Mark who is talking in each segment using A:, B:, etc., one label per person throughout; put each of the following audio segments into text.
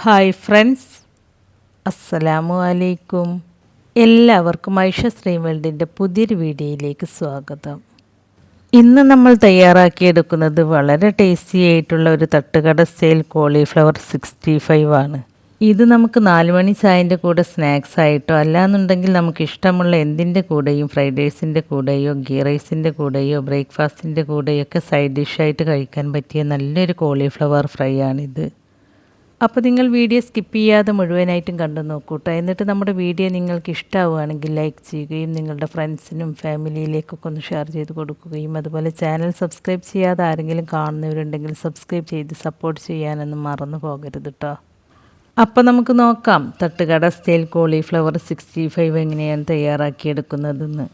A: Hi friends, അസ്സലാമു അലൈക്കും. എല്ലാവർക്കും ഐഷ സ്ട്രീം വേൾഡിൻ്റെ പുതിയൊരു വീഡിയോയിലേക്ക് സ്വാഗതം. ഇന്ന് നമ്മൾ തയ്യാറാക്കിയെടുക്കുന്നത് വളരെ ടേസ്റ്റി ആയിട്ടുള്ള ഒരു തട്ടുകട സ്റ്റൈൽ കോളിഫ്ലവർ 65 ആണ്. ഇത് നമുക്ക് 4 മണി ചായൻ്റെ കൂടെ സ്നാക്സ് ആയിട്ടോ അല്ലാന്നുണ്ടെങ്കിൽ നമുക്ക് ഇഷ്ടമുള്ള എന്തിൻ്റെ കൂടെയും ഫ്രൈഡ് റൈസിൻ്റെ കൂടെയോ ഗീ റൈസിൻ്റെ കൂടെയോ ബ്രേക്ക്ഫാസ്റ്റിൻ്റെ കൂടെയോ ഒക്കെ സൈഡ് ഡിഷായിട്ട് കഴിക്കാൻ പറ്റിയ നല്ലൊരു കോളിഫ്ലവർ ഫ്രൈ ആണിത്. അപ്പോൾ നിങ്ങൾ വീഡിയോ സ്കിപ്പ് ചെയ്യാതെ മുഴുവനായിട്ടും കണ്ടു നോക്കൂട്ടോ. എന്നിട്ട് നമ്മുടെ വീഡിയോ നിങ്ങൾക്ക് ഇഷ്ടമാവുകയാണെങ്കിൽ ലൈക്ക് ചെയ്യുകയും നിങ്ങളുടെ ഫ്രണ്ട്സിനും ഫാമിലിയിലേക്കൊക്കെ ഒന്ന് ഷെയർ ചെയ്ത് കൊടുക്കുകയും അതുപോലെ ചാനൽ സബ്സ്ക്രൈബ് ചെയ്യാതെ ആരെങ്കിലും കാണുന്നവരുണ്ടെങ്കിൽ സബ്സ്ക്രൈബ് ചെയ്ത് സപ്പോർട്ട് ചെയ്യാനൊന്നും മറന്നു പോകരുത് കേട്ടോ. അപ്പോൾ നമുക്ക് നോക്കാം തട്ടുകട സ്റ്റൈൽ കോളിഫ്ലവർ 65 എങ്ങനെയാണ് തയ്യാറാക്കിയെടുക്കുന്നതെന്ന്.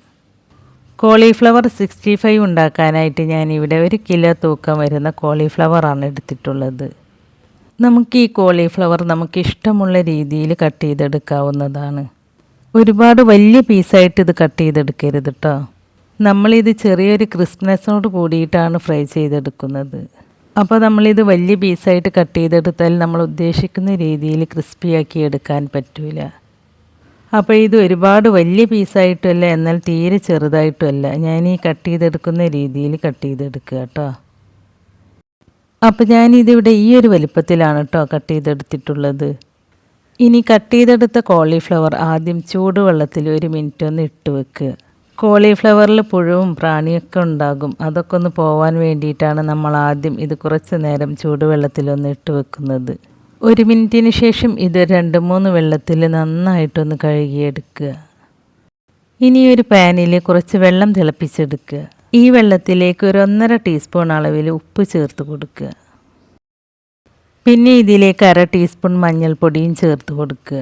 A: കോളിഫ്ലവർ 65 ഉണ്ടാക്കാനായിട്ട് ഞാനിവിടെ 1 കിലോ തൂക്കം വരുന്ന കോളിഫ്ലവറാണ് എടുത്തിട്ടുള്ളത്. നമുക്ക് ഈ കോളിഫ്ലവർ നമുക്കിഷ്ടമുള്ള രീതിയിൽ കട്ട് ചെയ്തെടുക്കാവുന്നതാണ്. ഒരുപാട് വലിയ പീസായിട്ട് ഇത് കട്ട് ചെയ്തെടുക്കരുത് കേട്ടോ. നമ്മളിത് ചെറിയൊരു ക്രിസ്പ്നെസ്സോട് കൂടിയിട്ടാണ് ഫ്രൈ ചെയ്തെടുക്കുന്നത്. അപ്പോൾ നമ്മളിത് വലിയ പീസായിട്ട് കട്ട് ചെയ്തെടുത്താൽ നമ്മൾ ഉദ്ദേശിക്കുന്ന രീതിയിൽ ക്രിസ്പിയാക്കി എടുക്കാൻ പറ്റില്ല. അപ്പോൾ ഇത് ഒരുപാട് വലിയ പീസായിട്ടുമല്ല, എന്നാൽ തീരെ ചെറുതായിട്ടുമല്ല. ഞാൻ ഈ കട്ട് ചെയ്തെടുക്കുന്ന രീതിയിൽ കട്ട് ചെയ്തെടുക്കുക കേട്ടോ. അപ്പോൾ ഞാനിതിവിടെ ഈ ഒരു വലിപ്പത്തിലാണ് കേട്ടോ കട്ട് ചെയ്തെടുത്തിട്ടുള്ളത്. ഇനി കട്ട് ചെയ്തെടുത്ത കോളിഫ്ലവർ ആദ്യം ചൂടുവെള്ളത്തിൽ 1 മിനിറ്റ് ഒന്ന് ഇട്ട് വെക്കുക. കോളിഫ്ലവറിൽ പുഴുവും പ്രാണിയൊക്കെ ഉണ്ടാകും. അതൊക്കെ ഒന്ന് പോവാൻ വേണ്ടിയിട്ടാണ് നമ്മൾ ആദ്യം ഇത് കുറച്ച് നേരം ചൂടുവെള്ളത്തിലൊന്ന് ഇട്ട് വെക്കുന്നത്. 1 മിനിറ്റിന് ശേഷം ഇത് 2-3 വെള്ളത്തിൽ നന്നായിട്ടൊന്ന് കഴുകിയെടുക്കുക. ഇനി ഒരു പാനിൽ കുറച്ച് വെള്ളം തിളപ്പിച്ചെടുക്കുക. ഈ വെള്ളത്തിലേക്ക് 1.5 ടീസ്പൂൺ അളവിൽ ഉപ്പ് ചേർത്ത് കൊടുക്കുക. പിന്നെ ഇതിലേക്ക് 1/2 ടീസ്പൂൺ മഞ്ഞൾപ്പൊടിയും ചേർത്ത് കൊടുക്കുക.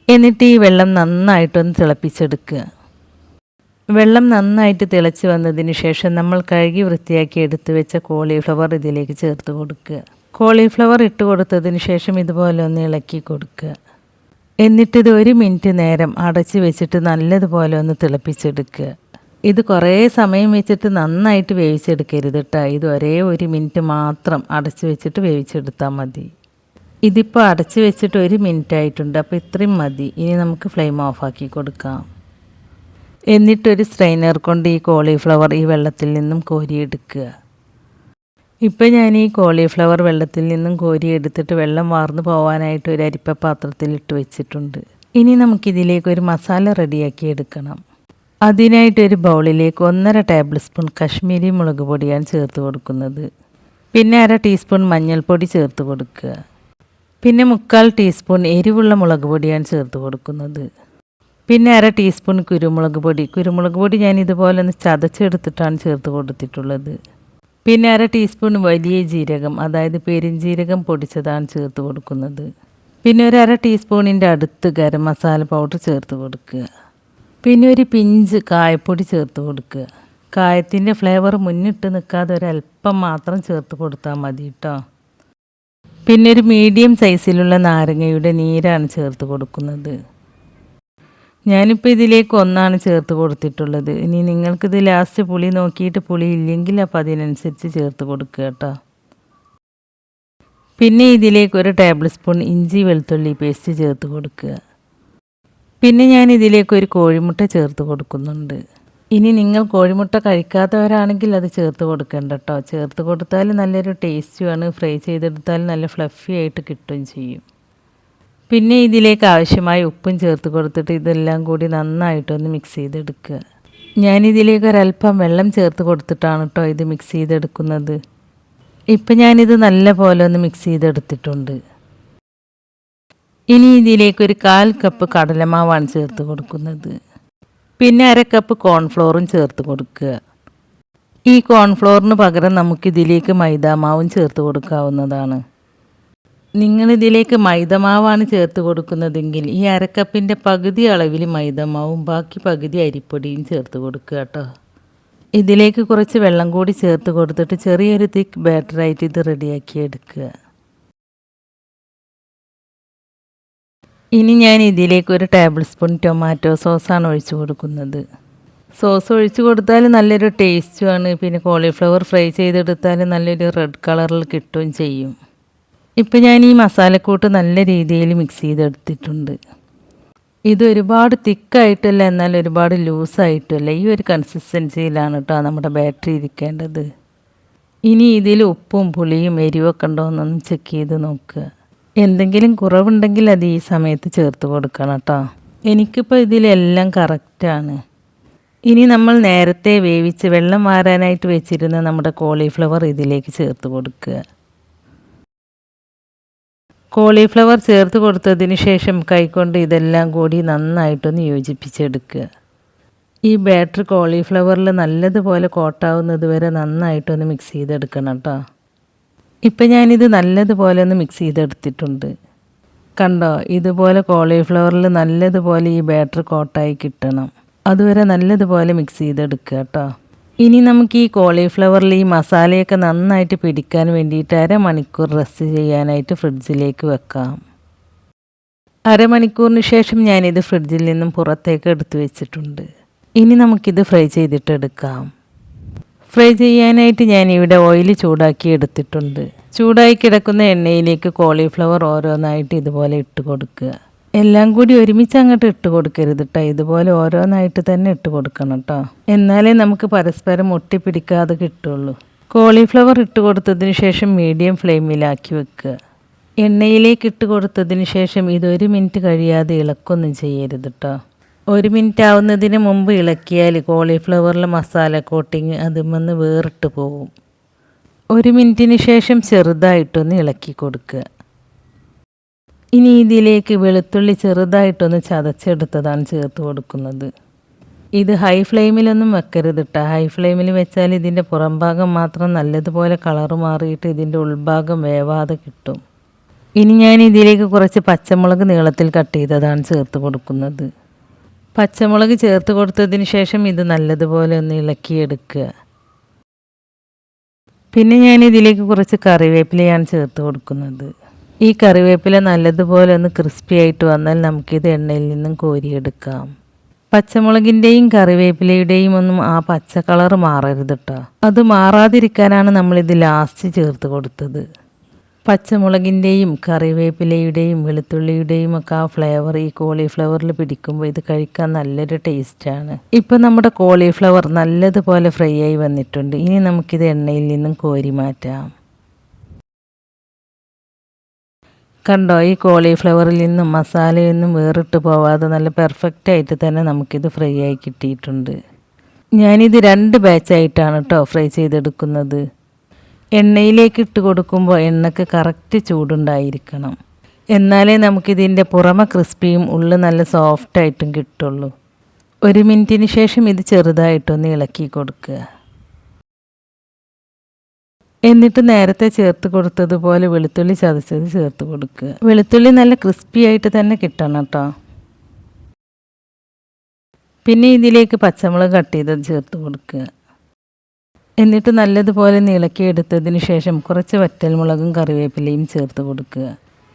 A: എന്നിട്ട് ഈ വെള്ളം നന്നായിട്ടൊന്ന് തിളപ്പിച്ചെടുക്കുക. വെള്ളം നന്നായിട്ട് തിളച്ച് വന്നതിന് ശേഷം നമ്മൾ കഴുകി വൃത്തിയാക്കി എടുത്ത് വെച്ച കോളിഫ്ലവർ ഇതിലേക്ക് ചേർത്ത് കൊടുക്കുക. കോളിഫ്ലവർ ഇട്ട് കൊടുത്തതിന് ശേഷം ഇതുപോലെ ഒന്ന് ഇളക്കി കൊടുക്കുക. എന്നിട്ടിത് 1 മിനിറ്റ് നേരം അടച്ച് വെച്ചിട്ട് നല്ലതുപോലെ ഒന്ന് തിളപ്പിച്ചെടുക്കുക. ഇത് കുറേ സമയം വെച്ചിട്ട് നന്നായിട്ട് വേവിച്ചെടുക്കരുത് കേട്ടോ. ഇത് ഒരേ 1 മിനിറ്റ് മാത്രം അടച്ച് വെച്ചിട്ട് വേവിച്ചെടുത്താൽ മതി. ഇതിപ്പോൾ അടച്ച് വെച്ചിട്ട് 1 മിനിറ്റ് ആയിട്ടുണ്ട്. അപ്പോൾ ഇത്രയും മതി. ഇനി നമുക്ക് ഫ്ലെയിം ഓഫാക്കി കൊടുക്കാം. എന്നിട്ടൊരു സ്ട്രെയിനർ കൊണ്ട് ഈ കോളിഫ്ലവർ ഈ വെള്ളത്തിൽ നിന്നും കോരിയെടുക്കുക. ഇപ്പോൾ ഞാൻ ഈ കോളിഫ്ലവർ വെള്ളത്തിൽ നിന്നും കോരിയെടുത്തിട്ട് വെള്ളം വാർന്നു പോകാനായിട്ട് ഒരു അരിപ്പ പാത്രത്തിലിട്ട് വെച്ചിട്ടുണ്ട്. ഇനി നമുക്കിതിലേക്ക് ഒരു മസാല റെഡിയാക്കി എടുക്കണം. അതിനായിട്ടൊരു ബൗളിലേക്ക് 1.5 ടേബിൾ സ്പൂൺ കശ്മീരി മുളക് പൊടിയാണ് ചേർത്ത് കൊടുക്കുന്നത്. പിന്നെ 1/2 ടീസ്പൂൺ മഞ്ഞൾപ്പൊടി ചേർത്ത് കൊടുക്കുക. പിന്നെ 1/4 ടീസ്പൂൺ എരിവുള്ള മുളക് പൊടിയാണ് ചേർത്ത് കൊടുക്കുന്നത്. പിന്നെ 1/2 ടീസ്പൂൺ കുരുമുളക് പൊടി ഞാൻ ഇതുപോലെ ഒന്ന് ചതച്ചെടുത്തിട്ടാണ് ചേർത്ത് കൊടുത്തിട്ടുള്ളത്. പിന്നെ 1/2 ടീസ്പൂൺ വലിയ ജീരകം, അതായത് പെരുംജീരകം പൊടിച്ചതാണ് ചേർത്ത് കൊടുക്കുന്നത്. പിന്നെ ഒരു 1/2 ടീസ്പൂണിൻ്റെ അടുത്ത് ഗരം മസാല പൗഡർ ചേർത്ത് കൊടുക്കുക. പിന്നെ ഒരു പിഞ്ച് കായപ്പൊടി ചേർത്ത് കൊടുക്കുക. കായത്തിൻ്റെ ഫ്ലേവർ മുന്നിട്ട് നിൽക്കാതെ ഒരല്പം മാത്രം ചേർത്ത് കൊടുത്താൽ മതി കേട്ടോ. പിന്നെ ഒരു മീഡിയം സൈസിലുള്ള നാരങ്ങയുടെ നീരാണ് ചേർത്ത് കൊടുക്കുന്നത്. ഞാനിപ്പോൾ ഇതിലേക്ക് 1 ചേർത്ത് കൊടുത്തിട്ടുള്ളത്. ഇനി നിങ്ങൾക്കിത് ലാസ്റ്റ് പുളി നോക്കിയിട്ട് പുളി ഇല്ലെങ്കിൽ അപ്പോൾ അതിനനുസരിച്ച് ചേർത്ത് കൊടുക്കുക കേട്ടോ. പിന്നെ ഇതിലേക്ക് 1 ടേബിൾ സ്പൂൺ ഇഞ്ചി വെളുത്തുള്ളി പേസ്റ്റ് ചേർത്ത് കൊടുക്കുക. പിന്നെ ഞാൻ ഇതിലേക്ക് 1 കോഴിമുട്ട ചേർത്ത് കൊടുക്കുന്നുണ്ട്. ഇനി നിങ്ങൾ കോഴിമുട്ട കഴിക്കാത്തവരാണെങ്കിൽ അത് ചേർത്ത് കൊടുക്കേണ്ട കേട്ടോ. ചേർത്ത് കൊടുത്താൽ നല്ലൊരു ടേസ്റ്റുമാണ്. ഫ്രൈ ചെയ്തെടുത്താൽ നല്ല ഫ്ലഫി ആയിട്ട് കിട്ടുകയും ചെയ്യും. പിന്നെ ഇതിലേക്ക് ആവശ്യമായ ഉപ്പും ചേർത്ത് കൊടുത്തിട്ട് ഇതെല്ലാം കൂടി നന്നായിട്ടൊന്ന് മിക്സ് ചെയ്തെടുക്കുക. ഞാനിതിലേക്ക് ഒരല്പം വെള്ളം ചേർത്ത് കൊടുത്തിട്ടാണ് കേട്ടോ ഇത് മിക്സ് ചെയ്തെടുക്കുന്നത്. ഇപ്പം ഞാനിത് നല്ല പോലെ ഒന്ന് മിക്സ് ചെയ്തെടുത്തിട്ടുണ്ട്. ഇനി ഇതിലേക്ക് 1/4 കപ്പ് കടലമാവാണ് ചേർത്ത് കൊടുക്കുന്നത്. പിന്നെ 1/2 കപ്പ് കോൺഫ്ലോറും ചേർത്ത് കൊടുക്കുക. ഈ കോൺഫ്ലോറിന് പകരം നമുക്കിതിലേക്ക് മൈദാമാവും ചേർത്ത് കൊടുക്കാവുന്നതാണ്. നിങ്ങളിതിലേക്ക് മൈദമാവാണ് ചേർത്ത് കൊടുക്കുന്നതെങ്കിൽ ഈ 1/2 കപ്പിൻ്റെ പകുതി അളവിൽ മൈദമാവും ബാക്കി പകുതി അരിപ്പൊടിയും ചേർത്ത് കൊടുക്കുക കേട്ടോ. ഇതിലേക്ക് കുറച്ച് വെള്ളം കൂടി ചേർത്ത് കൊടുത്തിട്ട് ചെറിയൊരു തിക്ക് ബാറ്ററായിട്ട് ഇത് റെഡിയാക്കി എടുക്കുക. ഇനി ഞാൻ ഇതിലേക്ക് 1 ടേബിൾ സ്പൂൺ ടൊമാറ്റോ സോസാണ് ഒഴിച്ചു കൊടുക്കുന്നത്. സോസ് ഒഴിച്ചു കൊടുത്താൽ നല്ലൊരു ടേസ്റ്റുമാണ്. പിന്നെ കോളിഫ്ലവർ ഫ്രൈ ചെയ്തെടുത്താൽ നല്ലൊരു റെഡ് കളറിൽ കിട്ടുകയും ചെയ്യും. ഇപ്പം ഞാൻ ഈ മസാലക്കൂട്ട് നല്ല രീതിയിൽ മിക്സ് ചെയ്തെടുത്തിട്ടുണ്ട്. ഇത് ഒരുപാട് തിക്കായിട്ടല്ല, എന്നാൽ ഒരുപാട് ലൂസായിട്ടല്ല, ഈ ഒരു കൺസിസ്റ്റൻസിയിലാണ് കേട്ടോ നമ്മുടെ ബാറ്ററി ഇരിക്കേണ്ടത്. ഇനി ഇതിൽ ഉപ്പും പുളിയും എരിവൊക്കെ ഉണ്ടോ എന്നൊന്ന് ചെക്ക് ചെയ്ത് നോക്കുക. എന്തെങ്കിലും കുറവുണ്ടെങ്കിൽ അത് ഈ സമയത്ത് ചേർത്ത് കൊടുക്കണം കേട്ടോ. എനിക്കിപ്പോൾ ഇതിലെല്ലാം കറക്റ്റാണ്. ഇനി നമ്മൾ നേരത്തെ വേവിച്ച് വെള്ളം വാരാനായിട്ട് വെച്ചിരുന്ന നമ്മുടെ കോളിഫ്ലവർ ഇതിലേക്ക് ചേർത്ത് കൊടുക്കുക. കോളിഫ്ലവർ ചേർത്ത് കൊടുത്തതിന് ശേഷം കൈകൊണ്ട് ഇതെല്ലാം കൂടി നന്നായിട്ടൊന്ന് യോജിപ്പിച്ചെടുക്കുക. ഈ ബാറ്റർ കോളിഫ്ലവറിൽ നല്ലതുപോലെ കോട്ടാവുന്നത് വരെ നന്നായിട്ടൊന്ന് മിക്സ് ചെയ്തെടുക്കണം കേട്ടോ. ഇപ്പം ഞാനിത് നല്ലതുപോലെ ഒന്ന് മിക്സ് ചെയ്തെടുത്തിട്ടുണ്ട്. കണ്ടോ, ഇതുപോലെ കോളിഫ്ലവറിൽ നല്ലതുപോലെ ഈ ബാറ്റർ കോട്ടായി കിട്ടണം. അതുവരെ നല്ലതുപോലെ മിക്സ് ചെയ്തെടുക്കുക കേട്ടോ. ഇനി നമുക്ക് ഈ കോളിഫ്ലവറിൽ ഈ മസാലയൊക്കെ നന്നായിട്ട് പിടിക്കാൻ വേണ്ടിയിട്ട് അരമണിക്കൂർ റെസ്റ്റ് ചെയ്യാനായിട്ട് ഫ്രിഡ്ജിലേക്ക് വെക്കാം. അരമണിക്കൂറിന് ശേഷം ഞാനിത് ഫ്രിഡ്ജിൽ നിന്നും പുറത്തേക്ക് എടുത്തു വെച്ചിട്ടുണ്ട്. ഇനി നമുക്കിത് ഫ്രൈ ചെയ്തിട്ടെടുക്കാം. ഫ്രൈ ചെയ്യാനായിട്ട് ഞാനിവിടെ ഓയിൽ ചൂടാക്കി എടുത്തിട്ടുണ്ട്. ചൂടായി കിടക്കുന്ന എണ്ണയിലേക്ക് കോളിഫ്ലവർ ഓരോന്നായിട്ട് ഇതുപോലെ ഇട്ട് കൊടുക്കുക. എല്ലാം കൂടി ഒരുമിച്ച് അങ്ങോട്ട് ഇട്ട് കൊടുക്കരുത് കേട്ടോ, ഇതുപോലെ ഓരോന്നായിട്ട് തന്നെ ഇട്ട് കൊടുക്കണം കേട്ടോ. എന്നാലേ നമുക്ക് പരസ്പരം ഒട്ടിപ്പിടിക്കാതെ കിട്ടുള്ളൂ. കോളിഫ്ലവർ ഇട്ട് കൊടുത്തതിന് ശേഷം മീഡിയം ഫ്ലെയിമിലാക്കി വെക്കുക. എണ്ണയിലേക്ക് ഇട്ട് കൊടുത്തതിന് ശേഷം ഇത് 1 മിനിറ്റ് കഴിയാതെ ഇളക്കൊന്നും ചെയ്യരുത് കേട്ടോ. 1 മിനിറ്റ് ആവുന്നതിന് മുമ്പ് ഇളക്കിയാൽ കോളിഫ്ലവറിലെ മസാല കോട്ടിങ് അതിന്മേന്ന് വേറിട്ട് പോകും. 1 മിനിറ്റിന് ശേഷം ചെറുതായിട്ടൊന്ന് ഇളക്കി കൊടുക്കുക. ഇനി ഇതിലേക്ക് വെളുത്തുള്ളി ചെറുതായിട്ടൊന്ന് ചതച്ചെടുത്തതാണ് ചേർത്ത് കൊടുക്കുന്നത്. ഇത് ഹൈ ഫ്ലെയിമിലൊന്നും വെക്കരുത് കേട്ടോ. ഹൈ ഫ്ലെയിമിൽ വെച്ചാൽ ഇതിൻ്റെ പുറംഭാഗം മാത്രം നല്ലതുപോലെ കളറ് മാറിയിട്ട് ഇതിൻ്റെ ഉൾഭാഗം വേവാതെ കിട്ടും. ഇനി ഞാൻ ഇതിലേക്ക് കുറച്ച് പച്ചമുളക് നീളത്തിൽ കട്ട് ചെയ്തതാണ് ചേർത്ത് കൊടുക്കുന്നത്. പച്ചമുളക് ചേർത്ത് കൊടുത്തതിന് ശേഷം ഇത് നല്ലതുപോലെ ഒന്ന് ഇളക്കിയെടുക്കുക. പിന്നെ ഞാൻ ഇതിലേക്ക് കുറച്ച് കറിവേപ്പിലയാണ് ചേർത്ത് കൊടുക്കുന്നത്. ഈ കറിവേപ്പില നല്ലതുപോലെ ഒന്ന് ക്രിസ്പി ആയിട്ട് വന്നാൽ നമുക്കിത് എണ്ണയിൽ നിന്നും കോരിയെടുക്കാം. പച്ചമുളകിൻ്റെയും കറിവേപ്പിലയുടെയും ഒന്നും ആ പച്ച കളർ മാറരുത് കേട്ടോ. അത് മാറാതിരിക്കാനാണ് നമ്മളിത് ലാസ്റ്റ് ചേർത്ത് കൊടുത്തത്. പച്ചമുളകിൻ്റെയും കറിവേപ്പിലയുടെയും വെളുത്തുള്ളിയുടെയും ഒക്കെ ആ ഫ്ലേവർ ഈ കോളിഫ്ലവറിൽ പിടിക്കുമ്പോൾ ഇത് കഴിക്കാൻ നല്ലൊരു ടേസ്റ്റാണ്. ഇപ്പം നമ്മുടെ കോളിഫ്ലവർ നല്ലതുപോലെ ഫ്രൈ ആയി വന്നിട്ടുണ്ട്. ഇനി നമുക്കിത് എണ്ണയിൽ നിന്നും കോരി മാറ്റാം. കണ്ടോ, ഈ കോളിഫ്ലവറിൽ നിന്നും മസാലയൊന്നും വേറിട്ട് പോവാതെ നല്ല പെർഫെക്റ്റായിട്ട് തന്നെ നമുക്കിത് ഫ്രൈ ആയി കിട്ടിയിട്ടുണ്ട്. ഞാനിത് 2 ബാച്ചായിട്ടാണ് കേട്ടോ ഫ്രൈ ചെയ്തെടുക്കുന്നത്. എണ്ണയിലേക്ക് ഇട്ട് കൊടുക്കുമ്പോൾ എണ്ണയ്ക്ക് കറക്റ്റ് ചൂടുണ്ടായിരിക്കണം. എന്നാലേ നമുക്കിതിൻ്റെ പുറമെ ക്രിസ്പിയും ഉള്ളിൽ നല്ല സോഫ്റ്റായിട്ടും കിട്ടുള്ളൂ. 1 മിനിറ്റിന് ശേഷം ഇത് ചെറുതായിട്ടൊന്ന് ഇളക്കി കൊടുക്കുക. എന്നിട്ട് നേരത്തെ ചേർത്ത് കൊടുത്തതുപോലെ വെളുത്തുള്ളി ചതച്ചത് ചേർത്ത് കൊടുക്കുക. വെളുത്തുള്ളി നല്ല ക്രിസ്പി ആയിട്ട് തന്നെ കിട്ടണം കേട്ടോ. പിന്നെ ഇതിലേക്ക് പച്ചമുളക് കട്ട് ചെയ്തത് ചേർത്ത് കൊടുക്കുക. എന്നിട്ട് നല്ലതുപോലെ ഇളക്കിയെടുത്തതിന് ശേഷം കുറച്ച് വറ്റൽമുളകും കറിവേപ്പിലയും ചേർത്ത് കൊടുക്കുക.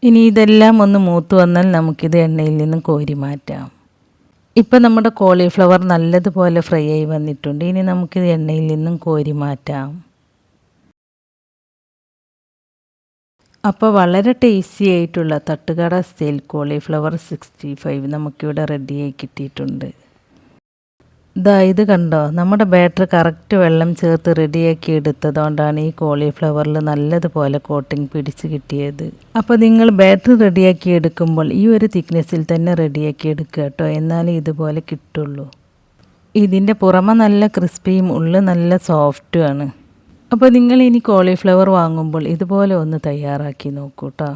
A: ഇനി ഇതെല്ലാം ഒന്ന് മൂത്ത് വന്നാൽ നമുക്കിത് എണ്ണയിൽ നിന്നും കോരി മാറ്റാം. ഇപ്പം നമ്മുടെ കോളിഫ്ലവർ നല്ലതുപോലെ ഫ്രൈ ആയി വന്നിട്ടുണ്ട്. ഇനി നമുക്കിത് എണ്ണയിൽ നിന്നും കോരി മാറ്റാം. അപ്പോൾ വളരെ ടേസ്റ്റി ആയിട്ടുള്ള തട്ടുകട സ്റ്റൈൽ കോളിഫ്ലവർ 65 നമുക്കിവിടെ റെഡിയായി കിട്ടിയിട്ടുണ്ട്. ഇത് കണ്ടോ, നമ്മുടെ ബാറ്റർ കറക്റ്റ് വെള്ളം ചേർത്ത് റെഡിയാക്കി എടുത്തതുകൊണ്ടാണ് ഈ കോളിഫ്ലവറിൽ നല്ലതുപോലെ കോട്ടിങ് പിടിച്ച് കിട്ടിയത്. അപ്പോൾ നിങ്ങൾ ബാറ്റർ റെഡിയാക്കി എടുക്കുമ്പോൾ ഈ ഒരു തിക്നെസ്സിൽ തന്നെ റെഡിയാക്കി എടുക്കുക കേട്ടോ, എന്നാലേ ഇതുപോലെ കിട്ടുള്ളൂ. ഇതിൻ്റെ പുറമെ നല്ല ക്രിസ്പിയും ഉള്ളിൽ നല്ല സോഫ്റ്റുമാണ്. അപ്പോൾ നിങ്ങൾ ഇനി കോളിഫ്ലവർ വാങ്ങുമ്പോൾ ഇതുപോലെ ഒന്ന് തയ്യാറാക്കി നോക്കൂ കേട്ടോ.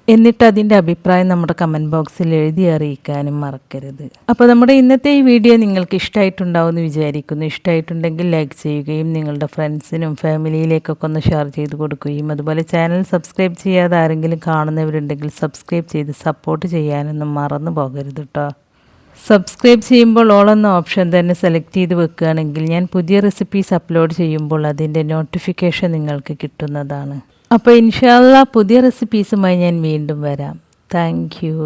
A: എന്നിട്ട് അതിൻ്റെ അഭിപ്രായം നമ്മുടെ കമൻറ്റ് ബോക്സിൽ എഴുതി അറിയിക്കാനും മറക്കരുത്. അപ്പോൾ നമ്മുടെ ഇന്നത്തെ ഈ വീഡിയോ നിങ്ങൾക്ക് ഇഷ്ടമായിട്ടുണ്ടാവുമെന്ന് വിചാരിക്കുന്നു. ഇഷ്ടമായിട്ടുണ്ടെങ്കിൽ ലൈക്ക് ചെയ്യുകയും നിങ്ങളുടെ ഫ്രണ്ട്സിനും ഫാമിലിയിലേക്കൊക്കെ ഒന്ന് ഷെയർ ചെയ്ത് കൊടുക്കുകയും അതുപോലെ ചാനൽ സബ്സ്ക്രൈബ് ചെയ്യാതെ ആരെങ്കിലും കാണുന്നവരുണ്ടെങ്കിൽ സബ്സ്ക്രൈബ് ചെയ്ത് സപ്പോർട്ട് ചെയ്യാനൊന്നും മറന്നു പോകരുത് കേട്ടോ. സബ്സ്ക്രൈബ് ചെയ്യുമ്പോൾ ഓൾ എന്ന ഓപ്ഷൻ തന്നെ സെലക്ട് ചെയ്ത് വെക്കുകയാണെങ്കിൽ ഞാൻ പുതിയ റെസിപ്പീസ് അപ്ലോഡ് ചെയ്യുമ്പോൾ അതിൻ്റെ നോട്ടിഫിക്കേഷൻ നിങ്ങൾക്ക് കിട്ടുന്നതാണ്. അപ്പോൾ ഇൻഷാ അല്ലാഹ് പുതിയ റെസിപ്പീസുമായി ഞാൻ വീണ്ടും വരാം. Thank you.